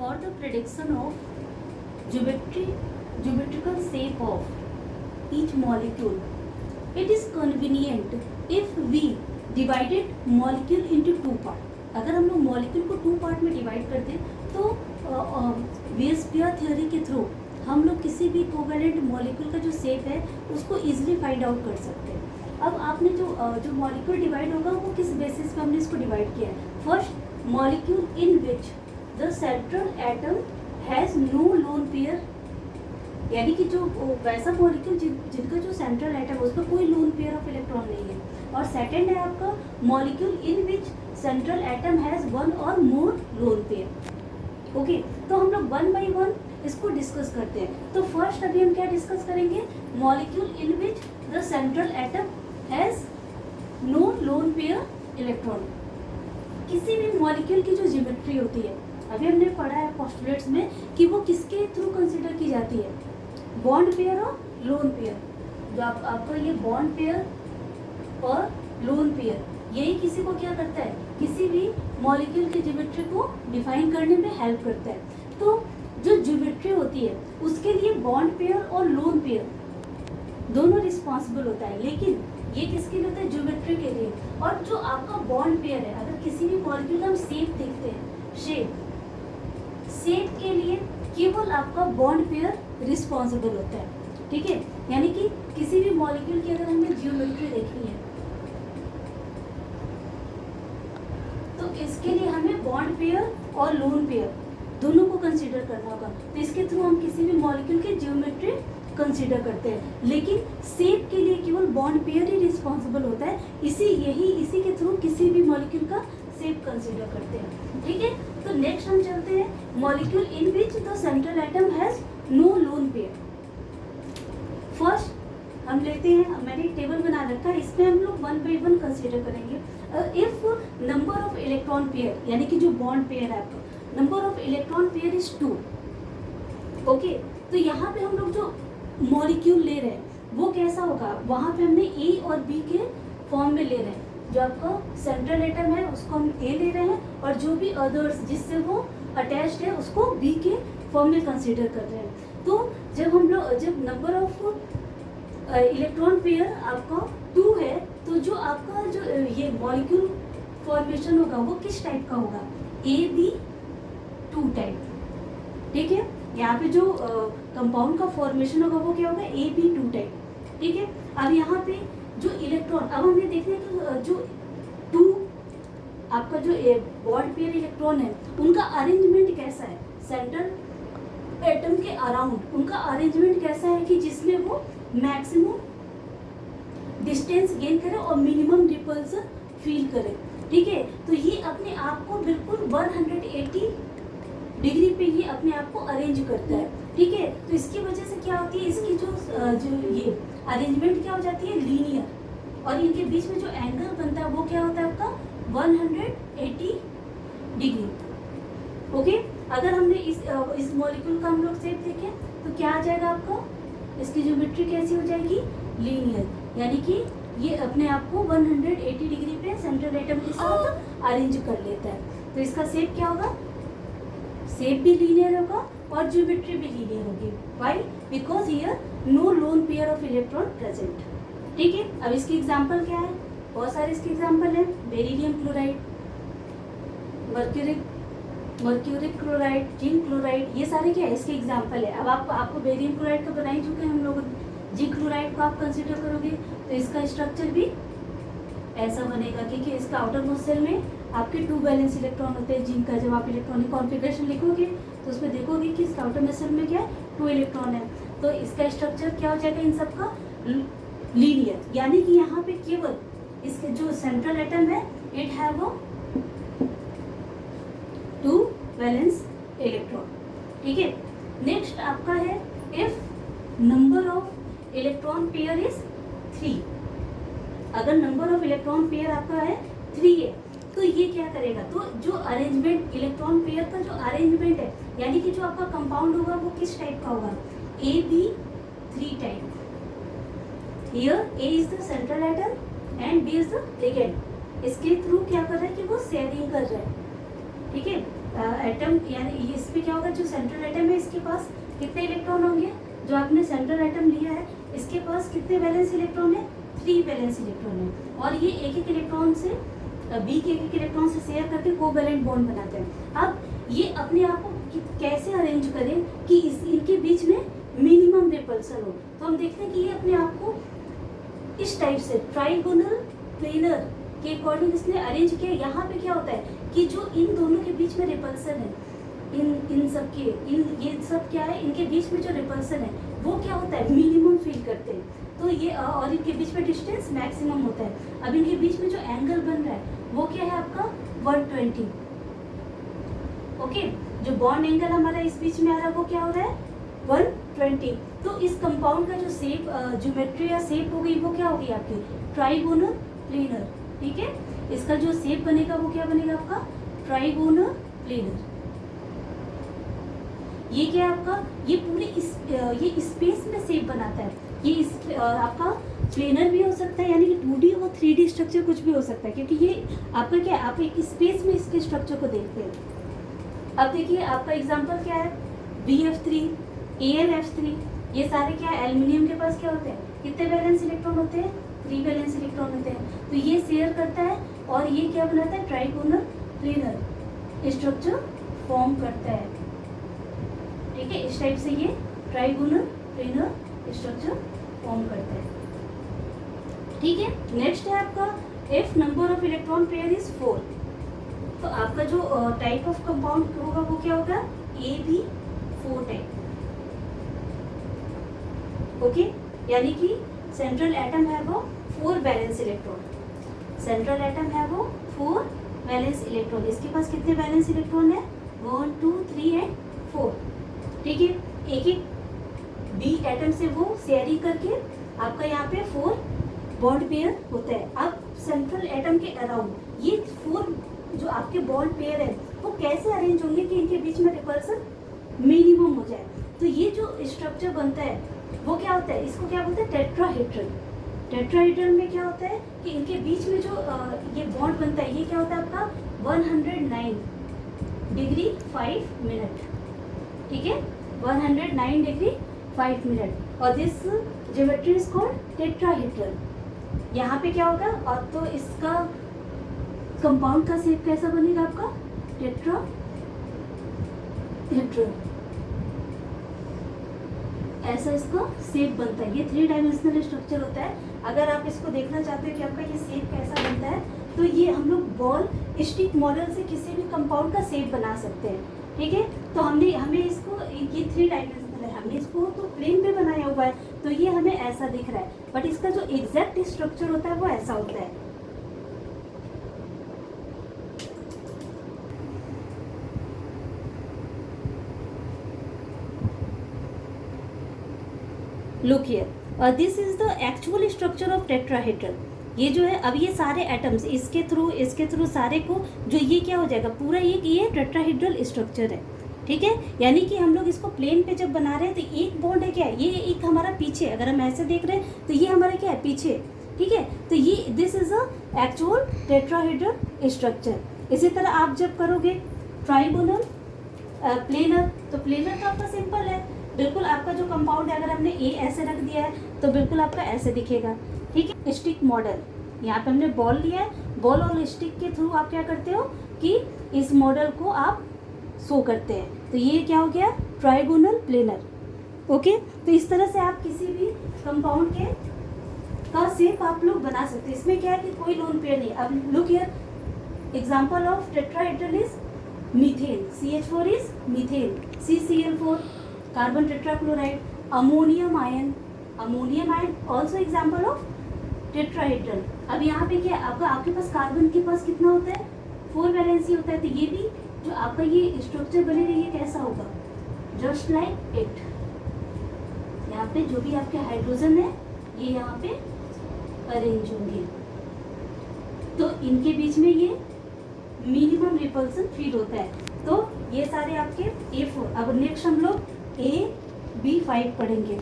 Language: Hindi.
for the prediction of geometrical shape of each molecule, it is convenient if we divided molecule into two part. अगर हम लोग मॉलिक्यूल को टू पार्ट में डिवाइड कर दें तो वीएसपीआर थ्योरी के थ्रू हम लोग किसी भी कोवेलेंट मॉलिक्यूल का जो शेप है उसको इजीली फाइंड आउट कर सकते हैं। अब आपने जो मॉलिक्यूल डिवाइड होगा वो किस बेसिस पे हमने इसको डिवाइड किया है। First, molecule in which the central atom has no lone pair, यानी कि जो वैसा मॉलिक्यूल जिनका जो सेंट्रल एटम है उसका कोई लोन पेयर ऑफ इलेक्ट्रॉन नहीं है। और सेकंड है आपका molecule in which central atom has one और मोर लोन पेयर। ओके, तो हम लोग वन बाय वन इसको डिस्कस करते हैं। तो फर्स्ट अभी हम क्या डिस्कस करेंगे, molecule in which the central atom has no lone pair electron. किसी भी मॉलिक्यूल की जो ज्योमेट्री होती है, अभी हमने पढ़ा है पोस्टुलेट्स में कि वो किसके थ्रू कंसिडर की जाती है, बॉन्ड पेयर और लोन पेयर। जो आपका ये बॉन्ड पेयर और लोन पेयर, यही किसी को क्या करता है, किसी भी मॉलिक्यूल की ज्योमेट्री को डिफाइन करने में हेल्प करता है। तो जो ज्योमेट्री होती है उसके लिए बॉन्ड पेयर और लोन पेयर दोनों रिस्पॉन्सिबल होता है, लेकिन ये किसके लिए होता है, ज्योमेट्री के लिए। और जो आपका बॉन्ड पेयर है, अगर किसी भी मॉलिक्यूल का हम शेप देखते हैं, शेप के लिए केवल आपका बॉन्ड पेयर रिस्पॉन्सिबल होता है, ठीक है। यानी कि किसी भी मॉलिक्यूल की अगर हमें जियोमेट्री देखनी है तो इसके लिए हमें बॉन्ड पेयर और लोन पेयर दोनों को कंसीडर करना होगा। तो इसके थ्रू हम किसी भी मॉलिक्यूल की जियोमेट्री कंसीडर करते हैं, लेकिन शेप के लिए केवल बॉन्ड पेयर ही रिस्पॉन्सिबल होता है। इसी के थ्रू किसी भी मॉलिक्यूल का शेप कंसीडर करते हैं, ठीक है। तो नेक्स्ट हम चलते हैं molecule in which the central atom has no lone pair. First हम लेते हैं, मैंने एक टेबल बना रखा है, इसमें हम लोग वन बाय वन कंसीडर करेंगे। If number of electron pair, यानी कि जो बॉन्ड पेयर है आपका, number of electron pair is 2। Okay, तो यहाँ पे हम लोग जो मॉलिक्यूल ले रहे हैं वो कैसा होगा, वहाँ पे हमने ए और बी के फॉर्म में ले रहे हैं। जो आपका सेंट्रल एटम है उसको हम ए ले रहे हैं और जो भी अदर्स जिससे वो अटैच्ड है उसको बी के फॉर्म में कंसीडर कर रहे हैं। तो जब नंबर ऑफ इलेक्ट्रॉन पेयर आपका 2 है तो जो आपका जो ये मॉलिक्यूल फॉर्मेशन होगा वो किस टाइप का होगा, AB2 टाइप, ठीक है। यहाँ पे जो कंपाउंड का फॉर्मेशन होगा वो क्या होगा, AB2 टाइप, ठीक है। अब यहाँ पे जो इलेक्ट्रॉन, अब हमें देखते हैं कि जो 2 आपका जो बॉन्ड पेयर इलेक्ट्रॉन है उनका अरेंजमेंट कैसा है, सेंट्रल एटम के अराउंड उनका अरेंजमेंट कैसा है कि जिसमें वो मैक्सिमम डिस्टेंस गेन करे और मिनिमम रिपल्सन फील करे, ठीक है। तो ये अपने आप को बिल्कुल 180 डिग्री पे ये अपने आप को अरेंज करता है, ठीक है। तो इसकी वजह से क्या होती है, इसकी जो ये अरेंजमेंट क्या हो जाती है, लीनियर, और इनके बीच में जो एंगल बनता है वो क्या होता है आपका 180 डिग्री। ओके, अगर हमने इस मॉलिक्यूल का हम लोग शेप देखें तो क्या आ जाएगा आपको, इसकी ज्योमेट्री कैसी हो जाएगी, लीनियर, यानी कि ये अपने आप को 180 डिग्री पे सेंट्रल एटम के साथ अरेंज कर लेता है। तो इसका शेप क्या होगा, शेप भी लीनियर होगा और ज्योमेट्री भी लीनियर होगी। Why, because here no lone pair of electron present, ठीक है। अब इसकी एग्जांपल क्या है, बहुत सारे इसके एग्जांपल है, beryllium chloride, mercuric chloride, zinc chloride, ये सारे क्या है इसके एग्जांपल है। अब आपको बेरिलियम क्लोराइड का बना ही चुके हैं हम लोग, जिंक क्लोराइड को आप कंसिडर करोगे तो इसका स्ट्रक्चर भी ऐसा बनेगा, क्योंकि इसका आउटर मोस्ट सेल में आपके 2 वैलेंस इलेक्ट्रॉन होते हैं जिनका। जब आप इलेक्ट्रॉनिक कॉन्फ़िगरेशन लिखोगे तो उसमें देखोगे कि इसका आउटर मोस्ट सेल में क्या है, 2 इलेक्ट्रॉन है। तो इसका स्ट्रक्चर क्या हो जाएगा इन सबका, लीनियर, यानी कि यहाँ पे केवल इसके जो सेंट्रल एटम है इट हैव 2 वैलेंस इलेक्ट्रॉन, ठीक है। नेक्स्ट आपका है, if number of electron pair is 3, अगर नंबर ऑफ इलेक्ट्रॉन पेयर आपका है 3 है तो ये क्या करेगा, तो जो अरेंजमेंट इलेक्ट्रॉन पेयर का जो अरेंजमेंट है, यानी कि जो आपका कंपाउंड होगा वो किस टाइप का होगा, AB3 type. Here A is the central atom and B is the ligand. इसके थ्रू क्या कर रहा है कि वो शेयरिंग कर रहा है, ठीक है। एटम यानी इस पे क्या जो सेंट्रल एटम है इसके पास कितने इलेक्ट्रॉन होंगे, जो आपने सेंट्रल एटम लिया है इसके पास कितने वैलेंस इलेक्ट्रॉन है, 3 वैलेंस इलेक्ट्रॉन है। और ये एक एक इलेक्ट्रॉन से बी के एक इलेक्ट्रॉन से शेयर करके कोवैलेंट बॉन्ड बनाते हैं। अब ये अपने आप को कैसे अरेंज करें कि इनके बीच में मिनिमम रिपल्सन हो, तो हम देखते हैं कि ये अपने आप को इस टाइप से ट्राइगोनल प्लेनर के अकॉर्डिंग इसने अरेंज किया। यहाँ पे क्या होता है कि जो इन दोनों के बीच में रिपल्सन है, इन सब के ये सब क्या है, इनके बीच में जो रिपल्सन है वो क्या होता है, मिनिमम फील करते हैं। तो ये और इनके बीच में डिस्टेंस मैक्सिमम होता है। अब इनके बीच में जो एंगल बन रहा है वो क्या है आपका 120। ओके, जो बॉन्ड एंगल हमारा इस बीच में आ रहा है वो क्या हो रहा है 120। तो इस कंपाउंड का जो शेप ज्योमेट्री या शेप हो गई वो क्या होगी आपकी ट्राइगोनल प्लेनर। ठीक है, इसका जो शेप बनेगा वो क्या बनेगा आपका ट्राइगोनल प्लेनर। ये क्या है आपका, ये पूरी ये स्पेस में शेप बनाता है। ये आपका प्लेनर भी हो सकता है, यानी कि 2D और 3D स्ट्रक्चर कुछ भी हो सकता है, क्योंकि ये आपका क्या है, आप एक स्पेस में इसके स्ट्रक्चर को देखते हैं। अब देखिए आपका एग्जांपल क्या है, BF3, AlF3, ये सारे क्या है, एल्युमिनियम के पास क्या होते हैं, कितने वैलेंस इलेक्ट्रॉन होते हैं, 3 वैलेंस इलेक्ट्रॉन होते हैं। तो ये शेयर करता है और ये क्या बनाता है ट्राइगोनल प्लेनर स्ट्रक्चर फॉर्म करता है। ठीक है, इस टाइप से ये ट्राइगोनल प्लेनर स्ट्रक्चर फॉर्म करता है। ठीक है, नेक्स्ट है आपका if number of electron pair is 4, तो आपका जो टाइप ऑफ कंपाउंड होगा वो क्या होगा AB4 टाइप। ओके, यानी कि सेंट्रल एटम है वो 4 वैलेंस इलेक्ट्रॉन, सेंट्रल एटम है वो 4 वैलेंस इलेक्ट्रॉन। इसके पास कितने वैलेंस इलेक्ट्रॉन है 1 2 3 एंड 4। ठीक है, एक एक बी एटम से वो शेयरिंग करके आपका यहाँ पे 4 बॉन्ड पेयर होता है। अब सेंट्रल एटम के अराउंड ये 4 जो आपके बॉन्ड पेयर है वो कैसे अरेंज होंगे कि इनके बीच में रिपल्सन मिनिमम हो जाए। तो ये जो स्ट्रक्चर बनता है वो क्या होता है, इसको क्या बोलते हैं टेट्राहेड्रल। टेट्राहेड्रल में क्या होता है कि इनके बीच में जो ये बॉन्ड बनता है ये क्या होता है आपका 109 डिग्री 5 मिनट। ठीक है, 109 डिग्री 5 मिनट। और this geometry is called tetrahedral. यहाँ पे क्या होगा, और तो इसका कंपाउंड का शेप कैसा बनेगा आपका टेट्राहेड्रल। ऐसा इसका शेप बनता है। ये 3 डायमेंशनल स्ट्रक्चर होता है। अगर आप इसको देखना चाहते हो कि आपका ये शेप कैसा बनता है, तो ये हम लोग बॉल स्टिक मॉडल से किसी भी कंपाउंड का शेप बना सकते हैं। ठीक है, तो हमें इसको ये 3 डायमेंशनल है, हमने इसको तो प्लेन पे बनाया हुआ है तो ये हमें ऐसा दिख रहा है, बट इसका जो एग्जैक्ट स्ट्रक्चर होता है वो ऐसा होता है। Look here, this is the actual structure of tetrahedral. ये जो है, अब ये सारे एटम्स इसके थ्रू सारे को जो ये क्या हो जाएगा पूरा ये टेट्राहेड्रल स्ट्रक्चर है। ठीक है, यानी कि हम लोग इसको प्लेन पे जब बना रहे हैं तो एक बॉन्ड है क्या है, ये एक हमारा पीछे, अगर हम ऐसे देख रहे हैं तो ये हमारा क्या है पीछे। ठीक है, तो ये this is a actual tetrahedral structure. इसी तरह आप जब करोगे ट्राइगोनल प्लेनर, तो प्लेनर तो आपका सिंपल है, बिल्कुल आपका जो कंपाउंड है अगर हमने ए ऐसे रख दिया है तो बिल्कुल आपका ऐसे दिखेगा। ठीक है, स्टिक मॉडल, यहाँ पे हमने बॉल लिया है, बॉल और स्टिक के थ्रू आप क्या करते हो कि इस मॉडल को आप शो करते हैं। तो ये क्या हो गया ट्राइगोनल प्लेनर। ओके, तो इस तरह से आप किसी भी कंपाउंड के का शेप आप लोग बना सकते हैं। इसमें क्या है कि कोई लोन पेयर नहीं। अब look here, example of tetrahedral is methane, CH4 is methane, CCl4 carbon tetrachloride, ammonium ion also example of tetrahedral. अब यहाँ पे क्या आपके पास कार्बन के पास कितना होता है 4 वैलेंसी होता है, तो ये भी जो आपका ये स्ट्रक्चर बनेगा ये कैसा होगा जस्ट लाइक इट। यहाँ पे जो भी आपके हाइड्रोजन है ये यहाँ पे अरेंज होंगे, तो इनके बीच में ये मिनिमम रिपल्सन फील होता है। तो ये सारे आपके A4। अब नेक्स्ट हम लोग AB5 पढ़ेंगे।